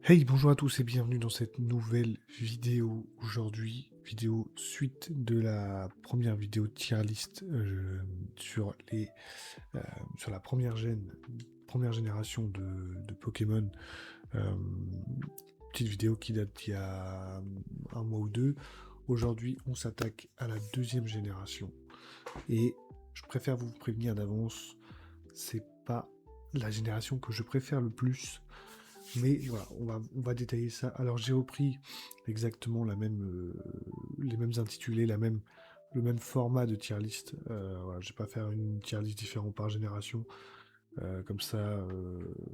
Hey, bonjour à tous et bienvenue dans cette nouvelle vidéo aujourd'hui, vidéo suite de la première vidéo tier list sur euh, sur la première génération de Pokémon. Euh, Petite vidéo qui date d'il y a un mois ou deux. Aujourd'hui, on s'attaque à la deuxième génération et je préfère vous prévenir d'avance, c'est pas la génération que je préfère le plus. Mais voilà, on va détailler ça. Alors j'ai repris exactement les mêmes intitulés, le même format de tier list. Voilà, je vais pas faire une tier list différente par génération. Comme ça,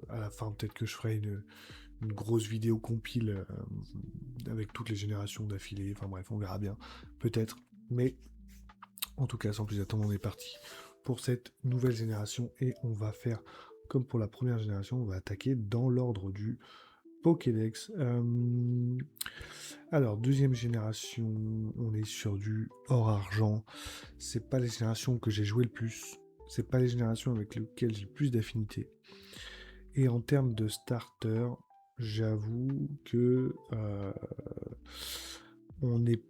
à la fin, peut-être que je ferai une grosse vidéo compile avec toutes les générations d'affilée. Enfin bref, on verra bien. Peut-être. Mais en tout cas, sans plus attendre, on est parti pour cette nouvelle génération. Et on va faire, comme pour la première génération, on va attaquer dans l'ordre du Pokédex. Alors, deuxième génération, on est sur du or-argent. C'est pas les générations que j'ai joué le plus. C'est pas les générations avec lesquelles j'ai le plus d'affinité. Et en termes de starter, j'avoue que on est.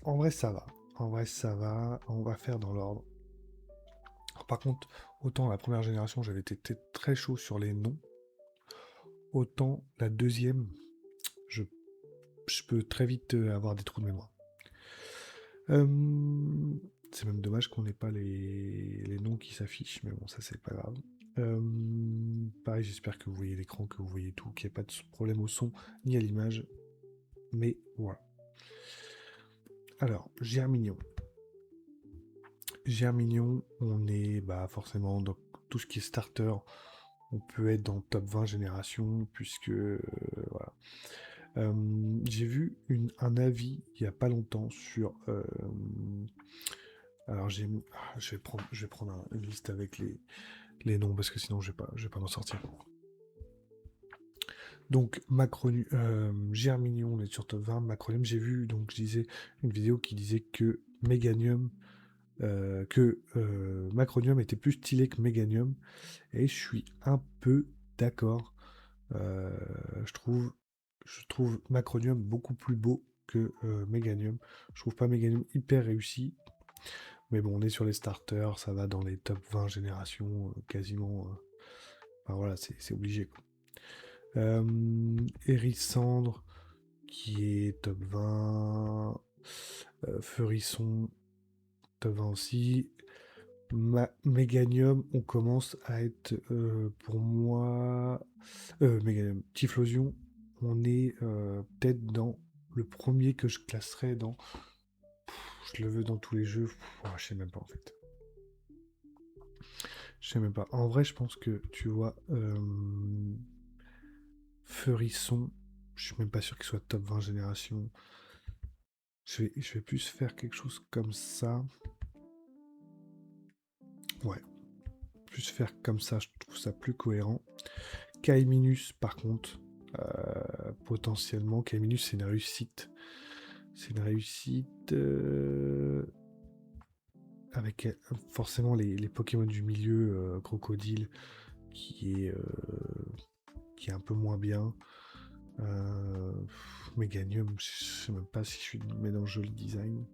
En vrai, ça va. En vrai, ça va. On va faire dans l'ordre. Par contre, autant la première génération, j'avais été très chaud sur les noms. Autant la deuxième, je je peux très vite avoir des trous de mémoire. Euh, c'est même dommage qu'on n'ait pas les noms qui s'affichent, mais bon, ça c'est pas grave. Euh, Pareil, j'espère que vous voyez l'écran, que vous voyez tout, qu'il n'y a pas de problème au son ni à l'image. Mais voilà. Alors, Germignon. Germignon, on est forcément dans tout ce qui est starter. On peut être dans le top 20 génération, puisque voilà. J'ai vu un avis il y a pas longtemps sur. Alors je vais prendre une liste avec les noms parce que sinon je vais pas m'en sortir. Donc Germignon, on est sur top 20. Macronium, j'ai vu donc je disais une vidéo qui disait que Meganium, Macronium était plus stylé que Meganium et je suis un peu d'accord. Euh, je trouve, je trouve Macronium beaucoup plus beau que Meganium. Je trouve pas Meganium hyper réussi. Mais bon, on est sur les starters, ça va dans les top 20 générations, quasiment. Enfin voilà, c'est obligé, quoi. Hérissandre, qui est top 20. Feurisson, top 20 aussi. Méganium, on commence à être, pour moi... Méganium. Typhlosion, on est peut-être dans le premier que je classerais dans... Je le veux dans tous les jeux. Je sais même pas, en fait. Je sais même pas. En vrai, je pense que, tu vois, Feurisson, je suis même pas sûr qu'il soit top 20 génération. Je vais plus faire quelque chose comme ça. Ouais, plus faire comme ça, je trouve ça plus cohérent. Kaiminus, par contre, potentiellement, Kaiminus, c'est une réussite. C'est une réussite avec forcément les Pokémon du milieu, Crocodile, qui est, euh, qui est un peu moins bien. Meganium, je sais même pas si je suis mais dans le joli design.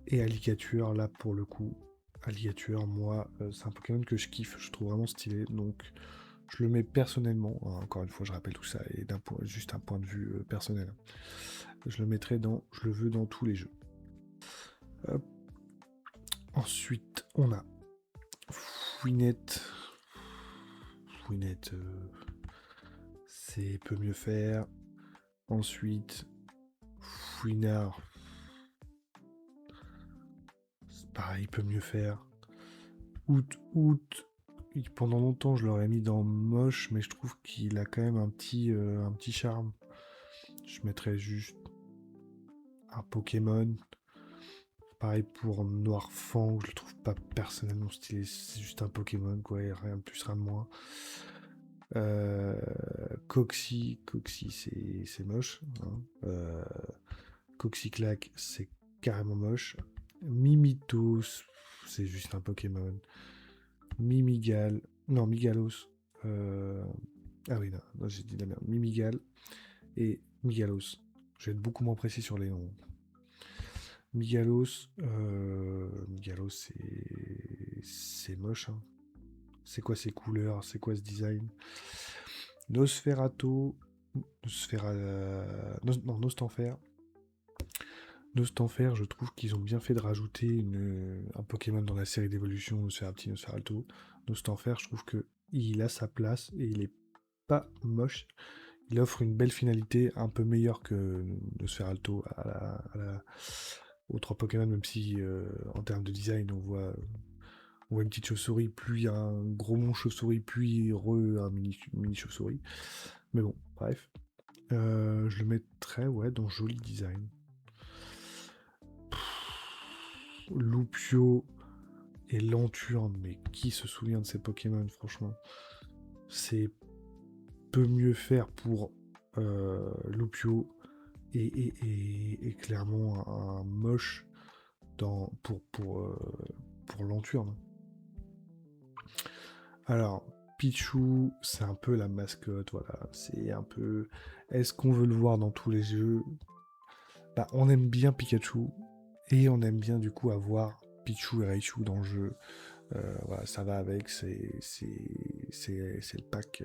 Et Alligator, là pour le coup, Alligator, moi, c'est un Pokémon que je kiffe, je trouve vraiment stylé, donc je le mets personnellement, hein, encore une fois je rappelle tout ça, et juste un point de vue personnel. Je le mettrai dans, je le veux dans tous les jeux. Hop. Ensuite, on a Fouinette. Fouinette, c'est peut mieux faire. Ensuite, Fouinard, c'est pareil, il peut mieux faire. Out, pendant longtemps je l'aurais mis dans moche, mais je trouve qu'il a quand même un petit charme. Je mettrais juste un Pokémon. Pareil pour Noirfang, je le trouve pas personnellement stylé, c'est juste un Pokémon, quoi, et rien de plus, rien de moins. Coxy, c'est moche. Hein. Coxyclac, c'est carrément moche. Mimitos, c'est juste un Pokémon. Mimigal, non, Migalos. Ah oui, non, j'ai dit de la merde. Mimigal et Migalos. Je vais être beaucoup moins précis sur les noms. Migalos, c'est moche, hein. C'est quoi ces couleurs? C'est quoi ce design? Nosferato. Non, Nostanfer. Nostanfer, je trouve qu'ils ont bien fait de rajouter un Pokémon dans la série d'évolution Nosferati, Nosferalto. Nostanfer, je trouve que il a sa place et il est pas moche. Il offre une belle finalité, un peu meilleure que Nosferalto aux trois Pokémon, même si en termes de design, on voit une petite chauve-souris, puis un gros mont chauve-souris, puis un mini chauve-souris. Mais bon, bref. Je le mettrais, ouais, dans joli design. Loupio et Lanturne, mais qui se souvient de ces Pokémon, franchement? C'est peu mieux faire pour Loupio et clairement un moche pour Lanturne. Alors, Pichou, c'est un peu la mascotte, voilà. C'est un peu. Est-ce qu'on veut le voir dans tous les jeux? Bah, on aime bien Pikachu et on aime bien du coup avoir Pichou et Raichu dans le jeu. Voilà, ça va avec, c'est le pack.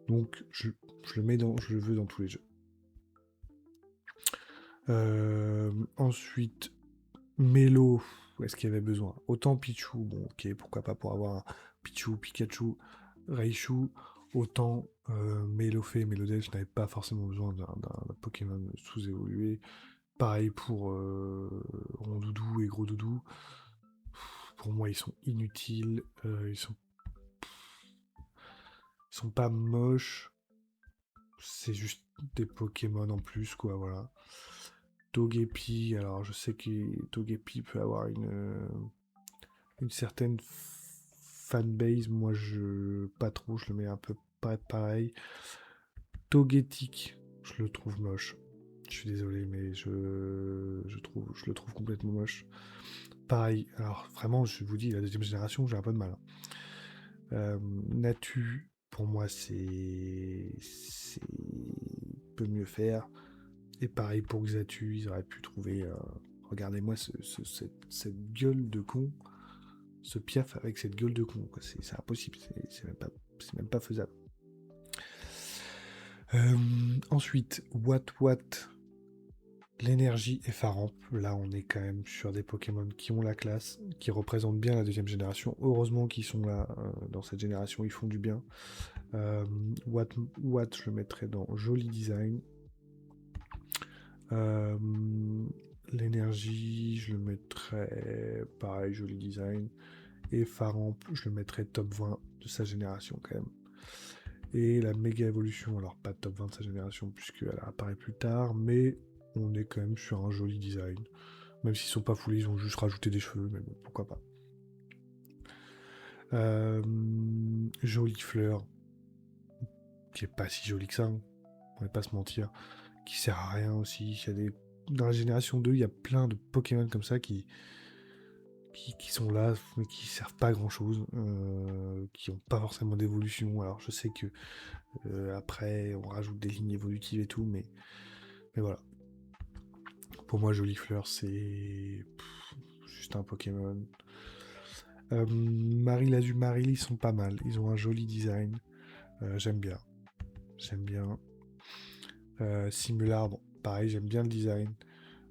Donc je le veux dans tous les jeux. Ensuite, Melo, est-ce qu'il y avait besoin? Autant Pichou, bon ok, pourquoi pas pour avoir un Pichou, Pikachu, Raichu, autant Melofée et Melodel, je n'avais pas forcément besoin d'un Pokémon sous-évolué. Pareil pour Rondoudou et Gros Doudou. Pour moi, ils sont inutiles. Ils sont pas moches. C'est juste des Pokémon en plus, quoi, voilà. Togepi, alors je sais que Togepi peut avoir une certaine fanbase. Moi, pas trop, je le mets un peu pas pareil. Togetic, je le trouve moche. Je suis désolé, mais je le trouve complètement moche. Pareil, alors vraiment, je vous dis, la deuxième génération, j'ai un peu de mal, hein. Natu, pour moi, c'est peut mieux faire. Et pareil pour Xatu, ils auraient pu trouver. Regardez-moi cette gueule de con, ce Piaf avec cette gueule de con, quoi. C'est impossible, c'est même pas faisable. Ensuite, What, l'énergie effarante. Là, on est quand même sur des Pokémon qui ont la classe, qui représentent bien la deuxième génération. Heureusement qu'ils sont là dans cette génération, ils font du bien. What, je le mettrais dans joli design. L'énergie, je le mettrais pareil, joli design. Et Faramp, je le mettrais top 20 de sa génération quand même. Et la méga évolution, alors pas top 20 de sa génération puisqu'elle apparaît plus tard, mais on est quand même sur un joli design. Même s'ils sont pas foulés, ils ont juste rajouté des cheveux, mais bon, pourquoi pas. Jolie fleur, qui est pas si jolie que ça, hein. On va pas se mentir, qui sert à rien aussi. Il y a dans la génération 2, il y a plein de Pokémon comme ça qui sont là, mais qui servent pas à grand chose, qui ont pas forcément d'évolution. Alors je sais que après on rajoute des lignes évolutives et tout, mais voilà. Pour moi, Jolie Fleur, c'est juste un Pokémon. Marilazu, Maril, ils sont pas mal. Ils ont un joli design. J'aime bien. Simular, bon, pareil, j'aime bien le design.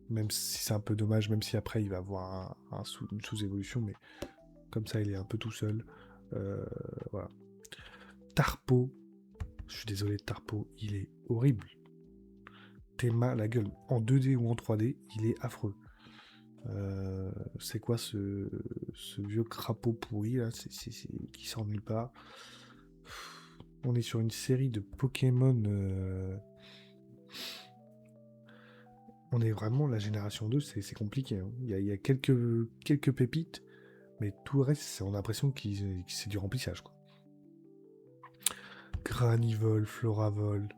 Même si c'est un peu dommage, même si après il va avoir une sous-évolution, mais comme ça il est un peu tout seul. Voilà. Tarpo, je suis désolé, Tarpo, il est horrible. Théma, la gueule, en 2D ou en 3D, il est affreux. C'est quoi ce vieux crapaud pourri là, qui sort nulle part. On est sur une série de Pokémon. On est vraiment la génération 2, c'est compliqué, hein. Il y a quelques pépites, mais tout le reste, on a l'impression que c'est du remplissage, quoi. Granivol, Floravol,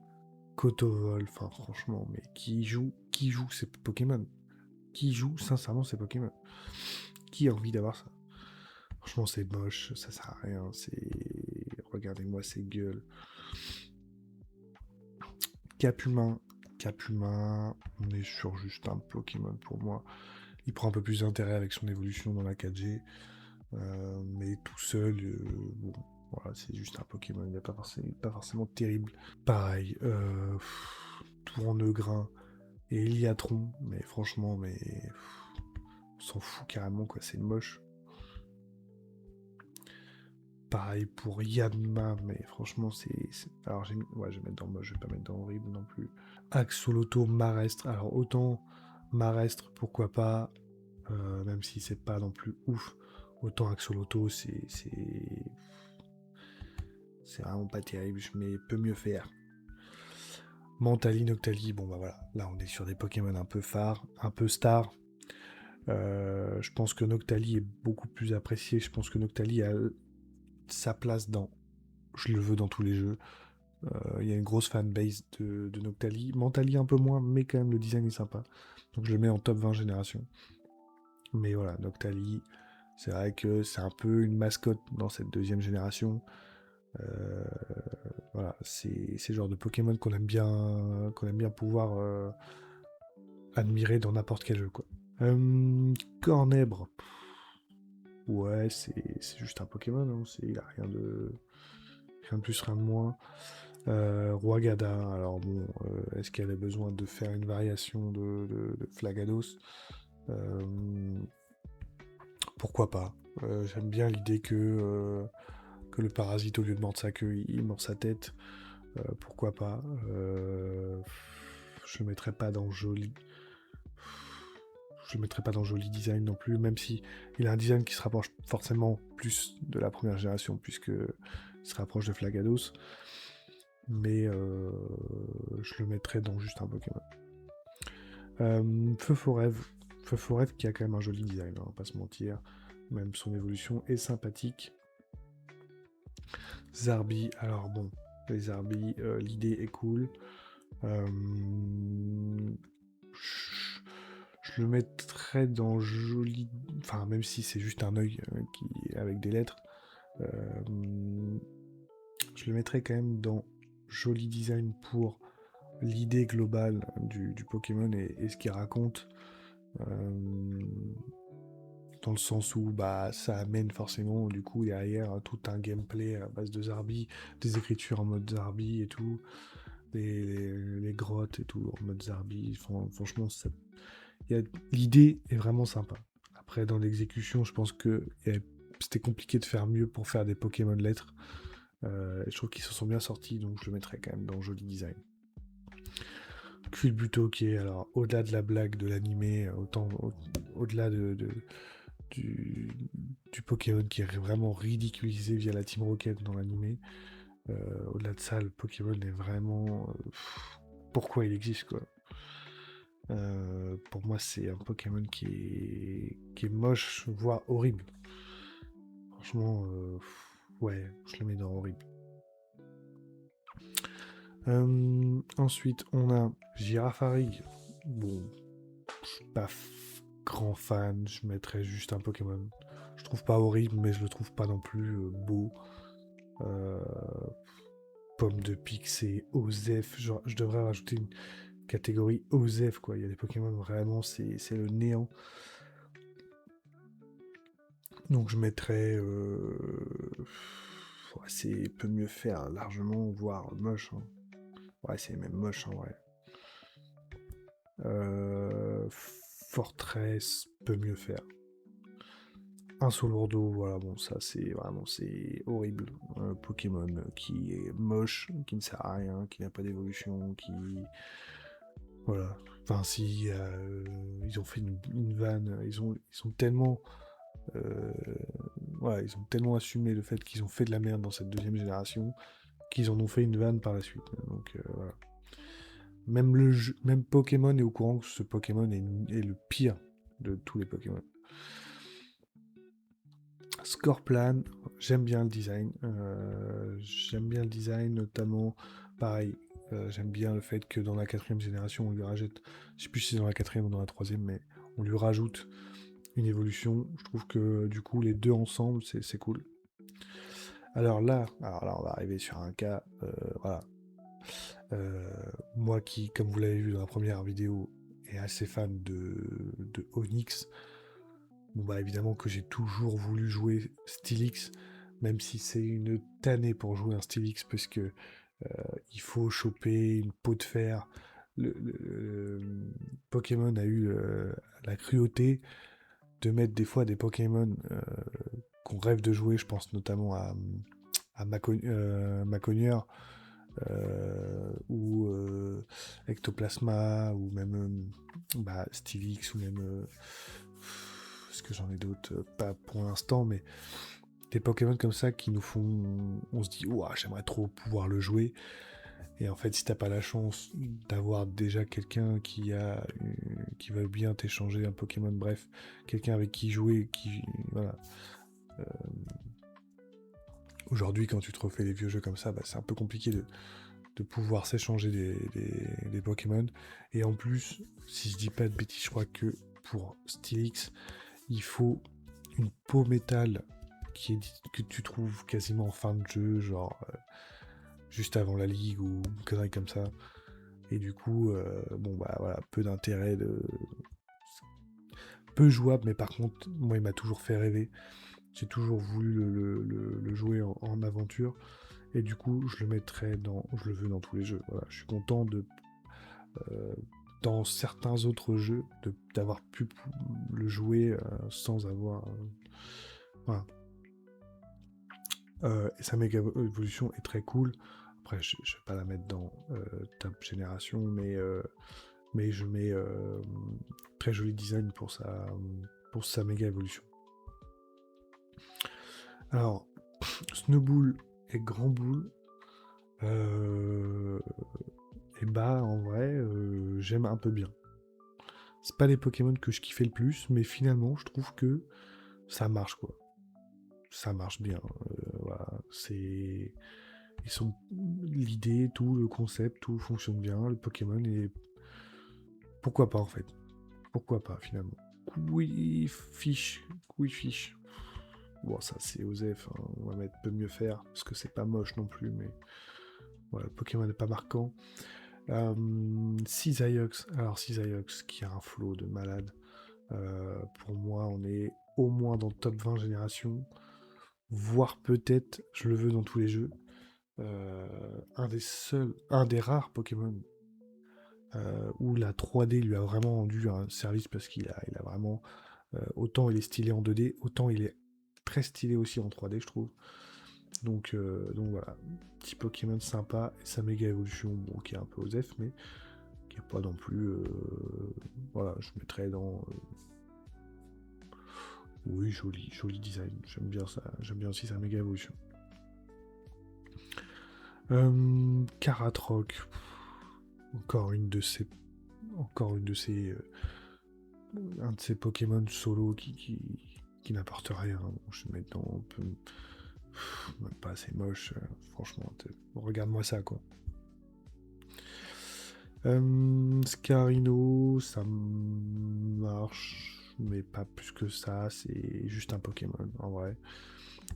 Kotovol, enfin franchement, mais qui joue ces Pokémon? Qui joue sincèrement ces Pokémon? Qui a envie d'avoir ça? Franchement, c'est moche, ça sert à rien. regardez-moi ces gueules. Cap humain, on est sur juste un Pokémon pour moi. Il prend un peu plus d'intérêt avec son évolution dans la 4G. Mais tout seul, bon, voilà, c'est juste un Pokémon, il n'est pas forcément terrible. Pareil, Tourne-Grain et Eliatron, mais franchement, on s'en fout carrément, quoi, c'est moche. Pareil pour Yanma, mais franchement, alors, je vais mettre dans moche, je vais pas mettre dans horrible non plus. Axolotl, Marestre, alors autant Marestre, pourquoi pas, même si c'est pas non plus ouf, autant Axolotl, c'est vraiment pas terrible, mais peut mieux faire. Mentali, Noctali, bon bah voilà, là on est sur des Pokémon un peu phares, un peu stars. Je pense que Noctali est beaucoup plus apprécié, je pense que Noctali a sa place dans... Je le veux dans tous les jeux. Il y a une grosse fanbase de Noctali. Mentali un peu moins, mais quand même le design est sympa. Donc je le mets en top 20 génération. Mais voilà, Noctali, c'est vrai que c'est un peu une mascotte dans cette deuxième génération. Voilà, c'est le genre de Pokémon qu'on aime bien pouvoir admirer dans n'importe quel jeu, quoi. Cornèbre. Ouais, c'est juste un Pokémon, hein. Il a rien de plus, rien de moins. Roigada, alors bon, est-ce qu'elle a besoin de faire une variation de Flagados? Pourquoi pas? J'aime bien l'idée que le parasite, au lieu de mordre sa queue, il mord sa tête. Pourquoi pas? Je ne mettrai pas dans joli. Je le mettrai pas dans joli design non plus, même si il a un design qui se rapproche forcément plus de la première génération, puisque il se rapproche de Flagados. Mais je le mettrai dans juste un Pokémon. Feu Forêve qui a quand même un joli design, hein, pas se mentir. Même son évolution est sympathique. Zarbi, alors bon, les Zarbi, l'idée est cool. Je le mettrais dans joli... Enfin, même si c'est juste un œil avec des lettres. Je le mettrais quand même dans joli design pour l'idée globale du Pokémon et ce qu'il raconte. Dans le sens où ça amène forcément du coup derrière tout un gameplay à base de Zarbi, des écritures en mode Zarbi et tout, les grottes et tout en mode Zarbi. Franchement, l'idée est vraiment sympa. Après, dans l'exécution, je pense que c'était compliqué de faire mieux pour faire des Pokémon lettres. Je trouve qu'ils se sont bien sortis, donc je le mettrais quand même dans joli design. Culbuto qui est, alors, au-delà de la blague de l'animé, autant au-delà du Pokémon qui est vraiment ridiculisé via la Team Rocket dans l'animé. Au-delà de ça, le Pokémon est vraiment... pourquoi il existe, quoi. Pour moi, c'est un Pokémon qui est moche, voire horrible. Franchement, ouais, je le mets dans horrible. Ensuite, on a Girafarig. Bon, je suis pas grand fan, je mettrais juste un Pokémon. Je trouve pas horrible, mais je le trouve pas non plus beau. Pomme de Pixie, Osef, genre, je devrais rajouter une catégorie Osef, quoi. Il y a des Pokémon, vraiment, c'est le néant. Donc je mettrais... c'est peut mieux faire, largement, voire moche. Hein. Ouais, c'est même moche, en vrai. Fortress peut mieux faire. Un Solourdo, voilà, bon, ça c'est vraiment, c'est horrible. Un Pokémon qui est moche, qui ne sert à rien, qui n'a pas d'évolution, qui... Voilà. Enfin, si, ils ont fait une vanne, ils ont tellement... voilà, ils ont tellement assumé le fait qu'ils ont fait de la merde dans cette deuxième génération, qu'ils en ont fait une vanne par la suite. Donc, voilà. Même Pokémon est au courant que ce Pokémon est le pire de tous les Pokémon. Scorplan, j'aime bien le design. Notamment, pareil, j'aime bien le fait que dans la 4e génération, on lui rajoute, je sais plus si c'est dans la 4e ou dans la 3e, mais on lui rajoute une évolution. Je trouve que du coup, les deux ensemble, c'est cool. Alors là, on va arriver sur un cas, voilà. Euh, Moi qui, comme vous l'avez vu dans la première vidéo, est assez fan de Onyx, bon bah évidemment que j'ai toujours voulu jouer Steelix, même si c'est une tannée pour jouer un Steelix, parce que il faut choper une peau de fer. Le Pokémon a eu la cruauté de mettre des fois des Pokémon qu'on rêve de jouer, je pense notamment à Maconieur, ou Ectoplasma, ou même Steelix, ou même... est-ce que j'en ai d'autres? Pas pour l'instant, mais des Pokémon comme ça qui nous font... On se dit, ouah, j'aimerais trop pouvoir le jouer. Et en fait, si t'as pas la chance d'avoir déjà quelqu'un qui va bien t'échanger un Pokémon, bref, quelqu'un avec qui jouer, qui... Voilà. Euh, Aujourd'hui, quand tu te refais les vieux jeux comme ça, bah, c'est un peu compliqué de pouvoir s'échanger des Pokémon. Et en plus, si je dis pas de bêtises, je crois que pour Steelix, il faut une peau métal que tu trouves quasiment en fin de jeu, genre juste avant la ligue ou une connerie comme ça. Et du coup, bon bah voilà, peu d'intérêt, peu jouable, mais par contre, moi il m'a toujours fait rêver. J'ai toujours voulu le jouer en aventure. Et du coup, je le veux dans tous les jeux. Voilà, je suis content euh, dans certains autres jeux, d'avoir pu le jouer sans avoir. Voilà. Et sa méga évolution est très cool. Après, je vais pas la mettre dans Top Génération, mais je mets très joli design pour sa méga évolution. Alors, Snowbull et Grand Bull, et bah en vrai, j'aime un peu bien. C'est pas les Pokémon que je kiffais le plus, mais finalement, je trouve que ça marche, quoi. Ça marche bien. Voilà, c'est... Ils sont... L'idée, tout, le concept, tout fonctionne bien. Le Pokémon est... Pourquoi pas, en fait? Pourquoi pas, finalement? Quifish. Quifish. Bon, ça, c'est Osef. Hein. On va mettre peu mieux faire, parce que c'est pas moche non plus, mais... Voilà, le Pokémon n'est pas marquant. Cisaiox. Alors, Cisaiox, qui a un flow de malade. Pour moi, on est au moins dans le top 20 génération, voire peut-être, je le veux dans tous les jeux, un des rares Pokémon où la 3D lui a vraiment rendu un service parce il a vraiment, autant il est stylé en 2D, autant il est très stylé aussi en 3D, je trouve. Donc voilà, petit Pokémon sympa, et sa méga évolution, bon, qui est un peu osef, mais qui est pas non plus, voilà, je mettrais dans oui, joli design. J'aime bien ça. J'aime bien aussi sa méga évolution. Karatroc. Encore une de ces. Encore une de ces. Un de ces Pokémon solo qui n'apporte rien. Bon, je vais mettre dans un peu. Même pas assez moche. Franchement, regarde-moi ça, quoi. Scarino, ça marche, mais pas plus que ça. C'est juste un Pokémon, en vrai.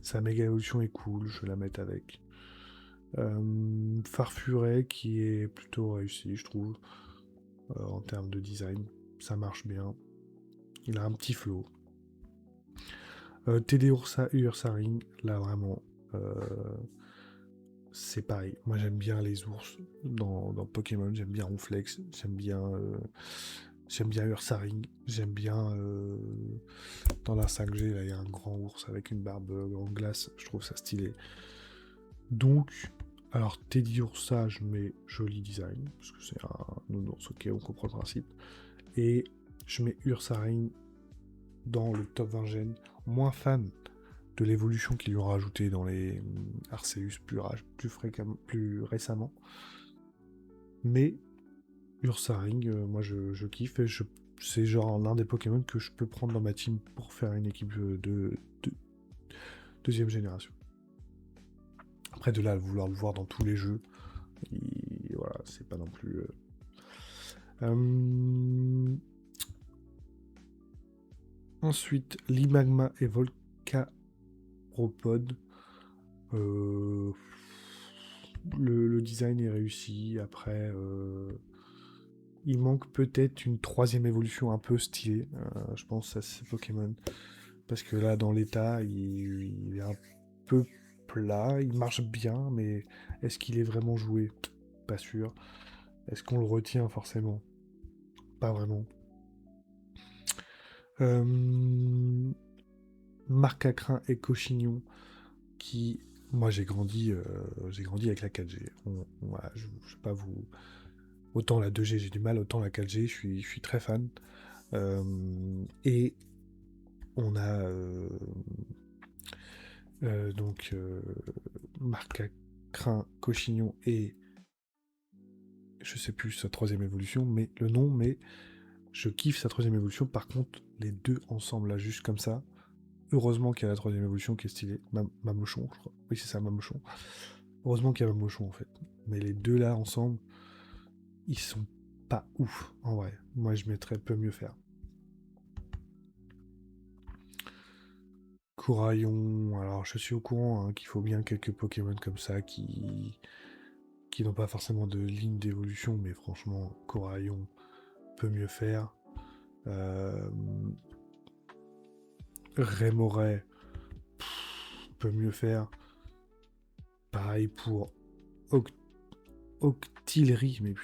Sa méga évolution est cool, je vais la mettre avec. Farfuret qui est plutôt réussi, je trouve, en termes de design. Ça marche bien. Il a un petit flow. TD Ursaring, là vraiment, c'est pareil. Moi j'aime bien les ours dans Pokémon, j'aime bien Ronflex, j'aime bien Ursaring, j'aime bien dans la 5G, là il y a un grand ours avec une barbe en glace, je trouve ça stylé. Donc, alors Teddy Ursa, je mets joli design, parce que c'est un nounours, ok, on comprend le principe. Et je mets Ursaring dans le top 20 gènes, moins fan de l'évolution qu'ils lui ont rajouté dans les Arceus plus récemment. Mais Ursaring, moi je kiffe, et c'est genre l'un des Pokémon que je peux prendre dans ma team pour faire une équipe de deuxième génération. Après de là à vouloir le voir dans tous les jeux, voilà, c'est pas non plus... Ensuite, Limagma et Volcaropod. Le design est réussi. Après, il manque peut-être une troisième évolution un peu stylée. Je pense à ce Pokémon. Parce que là, dans l'état, il est un peu plat. Il marche bien, mais est-ce qu'il est vraiment joué? Pas sûr. Est-ce qu'on le retient forcément? Pas vraiment. Marc à Crin et Cochignon, qui... Moi, j'ai grandi avec la 4G. Voilà, je sais pas vous... Autant la 2G, j'ai du mal, autant la 4G, je suis très fan. Et on a donc Marc à Crin, Cochignon et je sais plus sa troisième évolution, mais le nom, mais je kiffe sa troisième évolution. Par contre, les deux ensemble, là, juste comme ça, heureusement qu'il y a la troisième évolution qui est stylée. Mamochon, je crois. Oui, c'est ça, Mamochon. Heureusement qu'il y a Mamochon, en fait. Mais les deux là, ensemble, ils sont pas ouf, en vrai. Moi, je mettrais peu mieux faire. Coraillon, alors je suis au courant qu'il faut bien quelques Pokémon comme ça qui n'ont pas forcément de ligne d'évolution, mais franchement, Coraillon peut mieux faire. Rémoray peut mieux faire. Pareil pour Oct Octillery, mais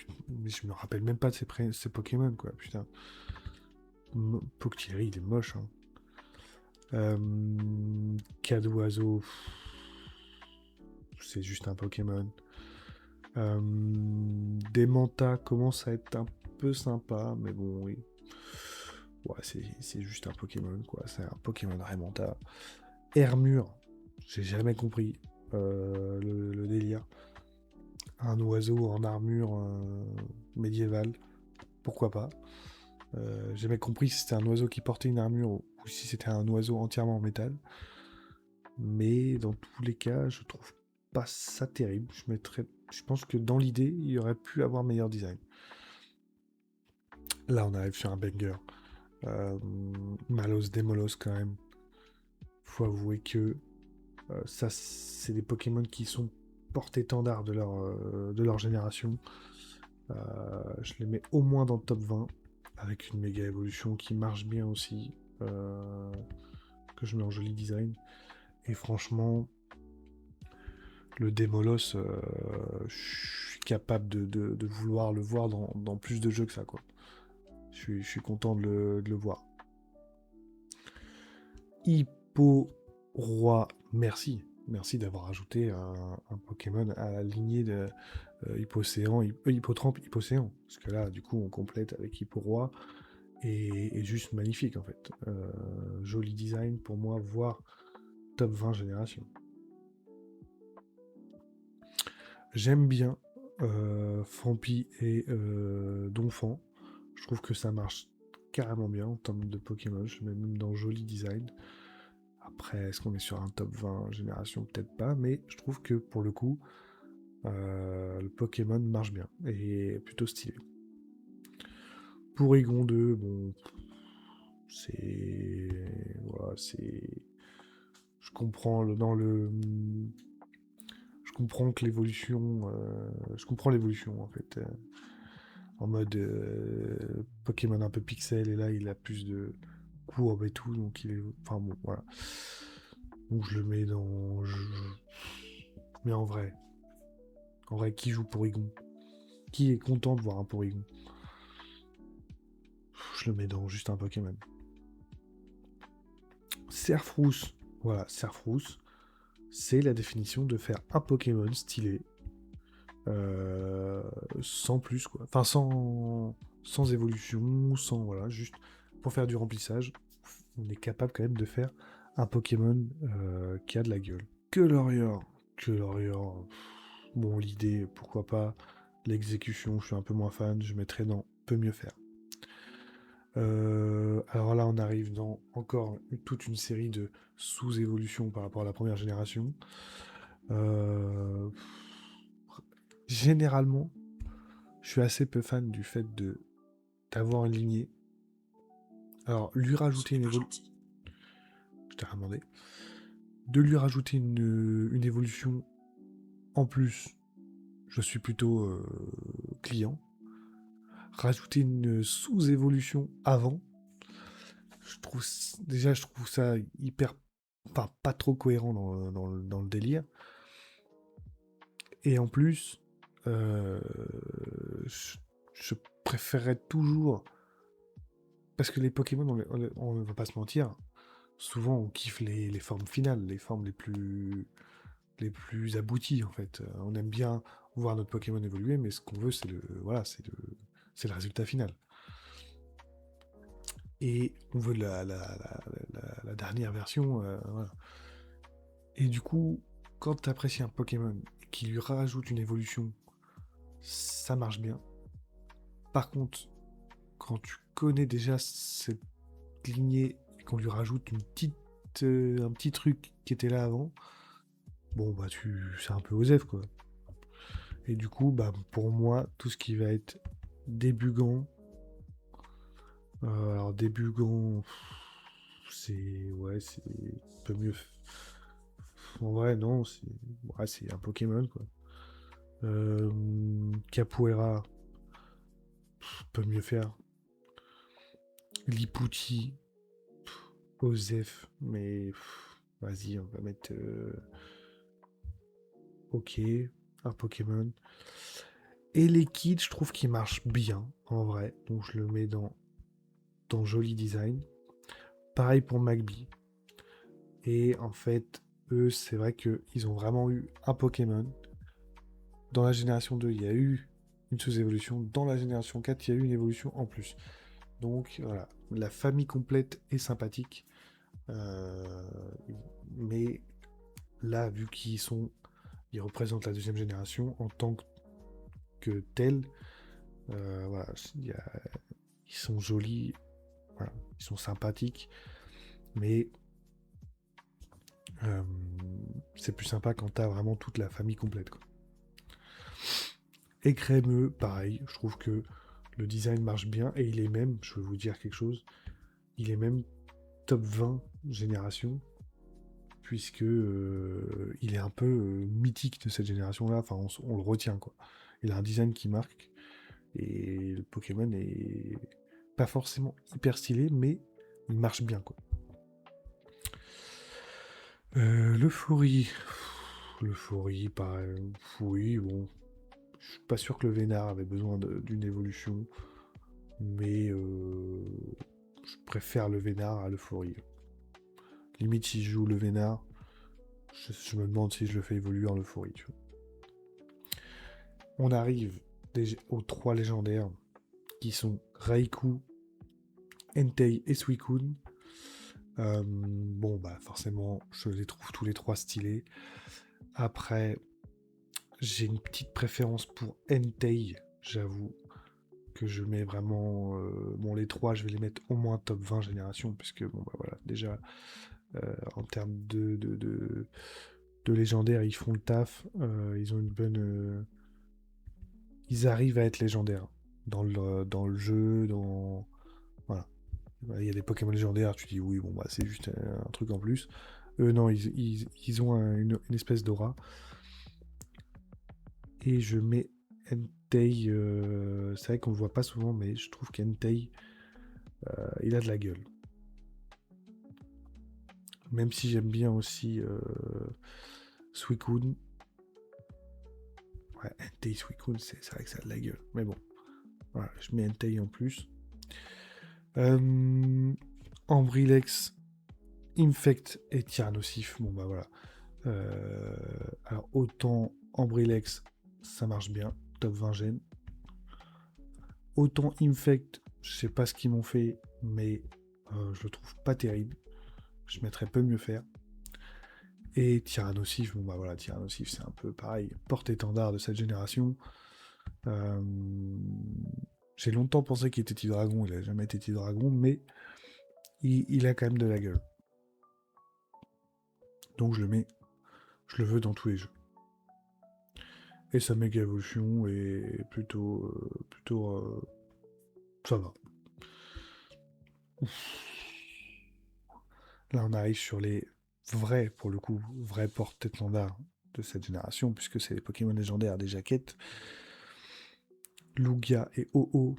je me rappelle même pas de ces Pokémon, quoi, putain. Octillery, il est moche, hein. Cadoiseau, c'est juste un Pokémon. Demanta commence à être un peu sympa, mais bon, oui. Ouais, c'est juste un Pokémon, quoi. C'est un Pokémon Raimanta. Hermure, j'ai jamais compris le délire. Un oiseau en armure médiévale, pourquoi pas. J'ai jamais compris si c'était un oiseau qui portait une armure ou si c'était un oiseau entièrement en métal. Mais dans tous les cas, je trouve pas ça terrible. Je pense que dans l'idée, il y aurait pu avoir meilleur design. Là, on arrive sur un banger. Malos Démolos, quand même. Faut avouer que ça, c'est des Pokémon qui sont porte-étendard de leur génération. Je les mets au moins dans le top 20, avec une méga évolution qui marche bien aussi, que je mets en joli design. Et franchement, le Démolos, je suis capable de vouloir le voir dans plus de jeux que ça, quoi. Je suis content de le voir. Hippo Roi, merci. Merci d'avoir ajouté un Pokémon à la lignée de Hippocéan, Hippotrampe, Hippocéan. Parce que là, du coup, on complète avec Hippo Roi. Et juste magnifique, en fait. Joli design pour moi, voire top 20 génération. J'aime bien Fampi et Donphan. Je trouve que ça marche carrément bien en termes de Pokémon. Je mets même dans joli design. Après, est-ce qu'on est sur un top 20 génération? Peut-être pas, mais je trouve que pour le coup, le Pokémon marche bien et est plutôt stylé. Porygon 2, bon, c'est... Voilà, c'est... Je comprends Je comprends que l'évolution... Je comprends l'évolution, en fait. En mode Pokémon un peu pixel, et là, il a plus de courbe et tout, donc il est... Enfin bon, voilà. Donc je le mets dans... Mais en vrai, qui joue Porygon? Qui est content de voir un Porygon? Je le mets dans juste un Pokémon. Serfrousse. Voilà, Serfrousse, c'est la définition de faire un Pokémon stylé. Sans plus, quoi. Enfin, sans évolution, sans... Voilà, juste pour faire du remplissage, on est capable quand même de faire un Pokémon qui a de la gueule. Que Lorior. Bon, l'idée, pourquoi pas. L'exécution, je suis un peu moins fan. Je mettrais dans peut mieux faire. Alors là, on arrive dans encore toute une série de sous-évolutions par rapport à la première génération. Généralement, je suis assez peu fan du fait d'avoir une lignée. Alors, lui rajouter une évolution... Je t'ai rien demandé. De lui rajouter une évolution en plus, je suis plutôt client. Rajouter une sous-évolution avant, je trouve ça hyper, enfin, pas trop cohérent dans le délire. Et en plus, euh, je, je préférerais toujours, parce que les Pokémon, on ne va pas se mentir, souvent on kiffe les formes finales, les formes les plus abouties en fait. On aime bien voir notre Pokémon évoluer, mais ce qu'on veut, c'est le résultat final. Et on veut la dernière version. Voilà. Et du coup, quand tu apprécies un Pokémon qui lui rajoute une évolution, ça marche bien. Par contre, quand tu connais déjà cette lignée et qu'on lui rajoute un petit truc qui était là avant, bon bah c'est un peu osef quoi. Et du coup, bah pour moi, tout ce qui va être débugant, alors débugant, c'est un peu mieux. En vrai, non, c'est un Pokémon quoi. Capoeira, peut mieux faire. Lipouti, Osef, mais vas-y, on va mettre ok, un Pokémon. Et les kits, je trouve qu'ils marchent bien en vrai, donc je le mets dans joli design. Pareil pour Magby. Et en fait, eux, c'est vrai qu'ils ont vraiment eu un Pokémon. Dans la génération 2, il y a eu une sous-évolution. Dans la génération 4, il y a eu une évolution en plus. Donc voilà, la famille complète est sympathique. Euh, mais là, vu ils représentent la deuxième génération en tant que tels, voilà, ils sont jolis, voilà, ils sont sympathiques, mais euh, c'est plus sympa quand t'as vraiment toute la famille complète, quoi. Et crémeux, pareil, je trouve que le design marche bien et il est même, je veux vous dire quelque chose, il est même top 20 génération, puisque il est un peu mythique de cette génération-là, enfin on le retient quoi. Il a un design qui marque, et le Pokémon est pas forcément hyper stylé, mais il marche bien quoi. L'euphorie. L'euphorie, pareil. Oui, bon. Je suis pas sûr que le Vénard avait besoin d'une évolution, mais je préfère le Vénard à l'euphorie. Limite, si je joue le Vénard, je me demande si je le fais évoluer en euphorie. Tu vois. On arrive aux trois légendaires qui sont Raikou, Entei et Suicune. Bon, bah forcément, je les trouve tous les trois stylés. Après, j'ai une petite préférence pour Entei, j'avoue, que je mets vraiment... bon, les trois, je vais les mettre au moins top 20 génération, puisque, bon, bah voilà, déjà, en termes de légendaires, ils font le taf, ils ont une bonne... ils arrivent à être légendaires dans le jeu, dans... Voilà. Il y a des Pokémon légendaires, tu dis oui, bon, bah c'est juste un truc en plus. Eux, non, ils ont une espèce d'aura. Et je mets Entei. C'est vrai qu'on le voit pas souvent, mais je trouve qu'Entei, il a de la gueule. Même si j'aime bien aussi Suicune. Ouais, Entei Suicune, c'est vrai que ça a de la gueule. Mais bon, voilà, je mets Entei en plus. Ambrilex, Infect et Tyrannosif. Bon bah voilà. Alors autant Ambrilex, ça marche bien, top 20 gènes. Autant Infect, je sais pas ce qu'ils m'ont fait, mais je le trouve pas terrible. Je mettrais peu mieux faire. Et Tyrannosif, bon bah voilà, Tyrannosif c'est un peu pareil, porte-étendard de cette génération. Euh, J'ai longtemps pensé qu'il était Tydragon, il a jamais été Tydragon, mais il a quand même de la gueule. Donc je le veux dans tous les jeux. Et sa méga évolution est plutôt ça va. Ouf. Là on arrive sur les vrais, pour le coup, vrais porte-étendard de cette génération, puisque c'est les Pokémon légendaires des jaquettes. Lugia et Ho-Oh.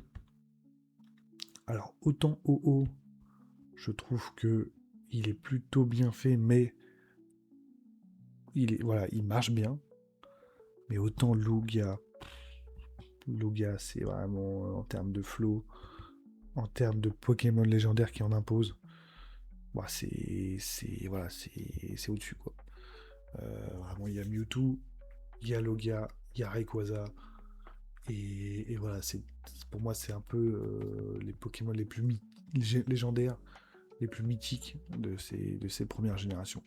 Alors, autant Ho-Oh, je trouve que il est plutôt bien fait, mais il marche bien. Mais autant Lugia, c'est vraiment, en termes de flow, en termes de Pokémon légendaires qui en imposent, bah, c'est au-dessus, quoi. Vraiment, il y a Mewtwo, il y a Logia, il y a Rayquaza, et voilà, pour moi, c'est un peu les Pokémon les plus légendaires, les plus mythiques de ces premières générations.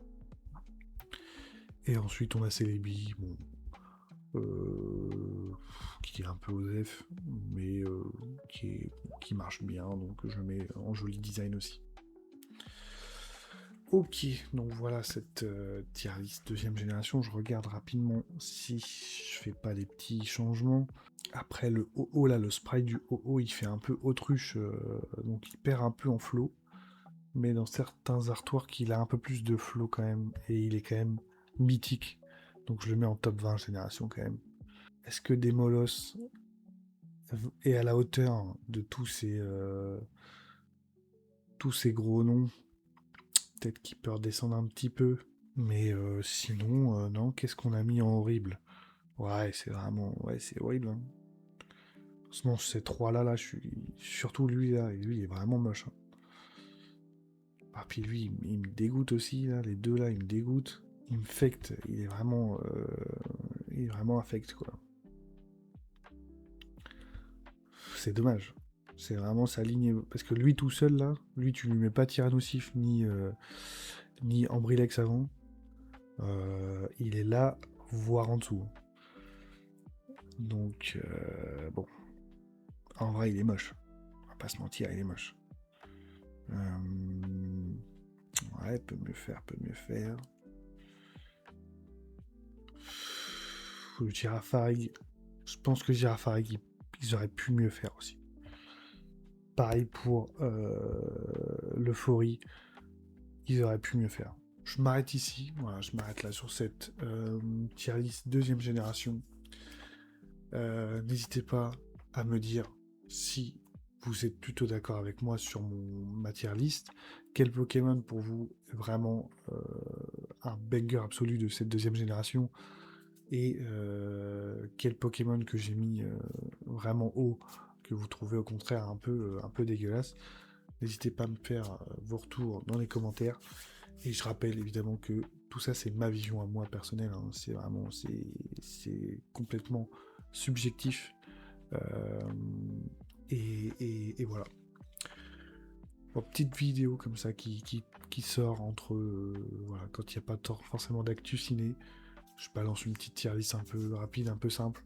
Et ensuite, on a Celebi, bon, qui est un peu osef, mais qui marche bien, donc je mets en joli design aussi. Ok, donc voilà cette tier list deuxième génération. Je regarde rapidement si je fais pas des petits changements. Après le Ho-Oh, là, le sprite du Ho-Oh, il fait un peu autruche, donc il perd un peu en flow. Mais dans certains artworks, il a un peu plus de flow quand même, et il est quand même mythique. Donc je le mets en top 20 génération quand même. Est-ce que Demolos est à la hauteur de tous ces gros noms? Peut-être qu'il peut redescendre un petit peu. Mais sinon, non, qu'est-ce qu'on a mis en horrible? Ouais, c'est vraiment... Ouais, c'est horrible. Hein. Franchement, ces trois-là, je suis... Surtout lui, là, et lui, il est vraiment moche. Hein. Ah, puis lui, il me dégoûte aussi, là. Les deux, là, ils me dégoûtent. Il me fecte. Il est vraiment... Il est vraiment affect, quoi. C'est dommage. C'est vraiment sa ligne... Parce que lui, tout seul, là, lui, tu lui mets pas Tyrannosif ni Ambrilex avant. Il est là, voire en dessous. Donc, bon. En vrai, il est moche. On va pas se mentir, il est moche. Ouais, peut mieux faire. Le Girafarig. Je pense que Girafarig, ils auraient pu mieux faire aussi. Pareil pour l'Euphorie. Ils auraient pu mieux faire. Je m'arrête ici. Voilà, je m'arrête là sur cette tier list deuxième génération. N'hésitez pas à me dire si vous êtes plutôt d'accord avec moi sur ma tier list. Quel Pokémon pour vous est vraiment un banger absolu de cette deuxième génération? Et quel Pokémon que j'ai mis vraiment haut, que vous trouvez au contraire un peu dégueulasse? N'hésitez pas à me faire vos retours dans les commentaires. Et je rappelle évidemment que tout ça, c'est ma vision à moi personnelle. Hein. C'est vraiment, c'est complètement subjectif. Et voilà. Bon, petite vidéo comme ça qui sort entre... voilà, quand il n'y a pas forcément d'actu ciné. Je balance une petite tier list un peu rapide, un peu simple.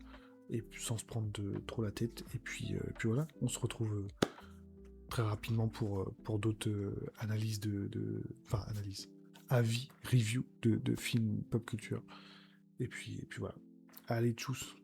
Et puis sans se prendre trop la tête. Et puis voilà, on se retrouve très rapidement pour d'autres analyses enfin, analyses. Avis, review de films pop culture. Et puis voilà. Allez, tchuss.